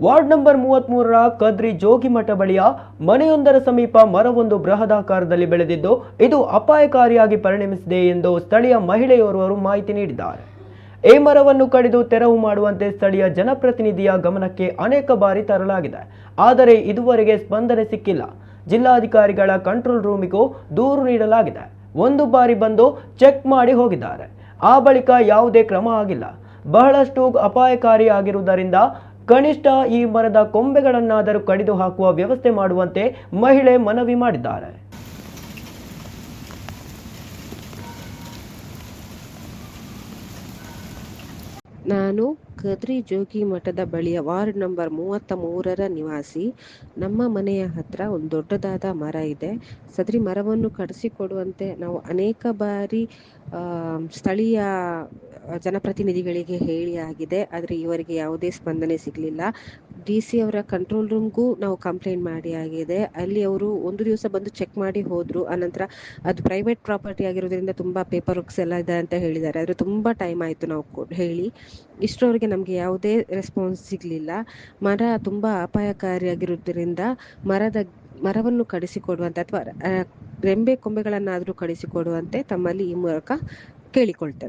Ward number 33ರ Kadri Jogimath ಬಳಿಯ ಮನೆಯೊಂದರ ಸಮೀಪ ಮರವೊಂದು ಬೃಹದಾಕಾರದಲ್ಲಿ ಬೆಳೆದಿದ್ದು ಇದು ಅಪಾಯಕಾರಿಯಾಗಿ ಪರಿಣಮಿಸಿದೆ ಎಂದು ಸ್ಥಳೀಯ ಮಹಿಳೆಯೋರ್ವರು ಮಾಹಿತಿ ನೀಡಿದ್ದಾರೆ. ಈ ಮರವನ್ನು ಕಡಿದು ತೆರವು ಮಾಡುವಂತೆ ಸ್ಥಳೀಯ ಜನಪ್ರತಿನಿಧಿಯ ಗಮನಕ್ಕೆ ಅನೇಕ ಬಾರಿ ತರಲಾಗಿದೆ. ಆದರೆ ಇದುವರೆಗೆ ಸ್ಪಂದನೆ ಸಿಕ್ಕಿಲ್ಲ. ಜಿಲ್ಲಾಧಿಕಾರಿಗಳ ಕಂಟ್ರೋಲ್ ರೂಮಿಗೂ ದೂರು ನೀಡಲಾಗಿದೆ. ಒಂದು ಬಾರಿ ಬಂದು ಚೆಕ್ ಮಾಡಿ ಹೋಗಿದ್ದಾರೆ. ಆ ಬಳಿಕ ಯಾವುದೇ ಕ್ರಮ ಆಗಿಲ್ಲ. ಬಹಳಷ್ಟು ಅಪಾಯಕಾರಿಯಾಗಿರುವುದರಿಂದ ಕನಿಷ್ಠ ಈ ಮರದ ಕೊಂಬೆಗಳನ್ನಾದರೂ ಕಡಿದು ಹಾಕುವ ವ್ಯವಸ್ಥೆ ಮಾಡುವಂತೆ ಮಹಿಳೆ ಮನವಿ ಮಾಡಿದ್ದಾರೆ. ನಾನು ಕದ್ರಿ ಜೋಗಿಮಠದ ಬಳಿಯ ವಾರ್ಡ್ ನಂಬರ್ 33ರ ನಿವಾಸಿ. ನಮ್ಮ ಮನೆಯ ಹತ್ರ ಒಂದು ದೊಡ್ಡದಾದ ಮರ ಇದೆ. ಸದರಿ ಮರವನ್ನು ಕಡಿಸಿಕೊಡುವಂತೆ ನಾವು ಅನೇಕ ಬಾರಿ ಸ್ಥಳೀಯ ಜನಪ್ರತಿನಿಧಿಗಳಿಗೆ ಹೇಳಿ ಆಗಿದೆ. ಆದರೆ ಇವರಿಗೆ ಯಾವುದೇ ಸ್ಪಂದನೆ ಸಿಗಲಿಲ್ಲ. DC ಅವರ ಕಂಟ್ರೋಲ್ ರೂಮ್ಗೂ ನಾವು ಕಂಪ್ಲೇಂಟ್ ಮಾಡಿ ಆಗಿದೆ. ಅಲ್ಲಿ ಅವರು ಒಂದು ದಿವಸ ಬಂದು ಚೆಕ್ ಮಾಡಿ ಹೋದ್ರು. ಅನಂತರ ಅದು ಪ್ರೈವೇಟ್ ಪ್ರಾಪರ್ಟಿ ಆಗಿರೋದ್ರಿಂದ ತುಂಬಾ ಪೇಪರ್ ವರ್ಕ್ಸ್ ಎಲ್ಲ ಇದೆ ಅಂತ ಹೇಳಿದ್ದಾರೆ. ಆದರೆ ತುಂಬಾ ಟೈಮ್ ಆಯಿತು ನಾವು ಹೇಳಿ. ಇಷ್ಟರವರೆಗೆ ನಮಗೆ ಯಾವುದೇ ರೆಸ್ಪಾನ್ಸ್ ಸಿಗಲಿಲ್ಲ. ಮರ ತುಂಬಾ ಅಪಾಯಕಾರಿಯಾಗಿರುವುದರಿಂದ ಮರವನ್ನು ಕಡಿಸಿಕೊಡುವಂತೆ ಅಥವಾ ರೆಂಬೆ ಕೊಂಬೆಗಳನ್ನಾದರೂ ಕಡಿಸಿಕೊಡುವಂತೆ ತಮ್ಮಲ್ಲಿ ಈ ಮೂಲಕ ಕೇಳಿಕೊಳ್ತೇನೆ.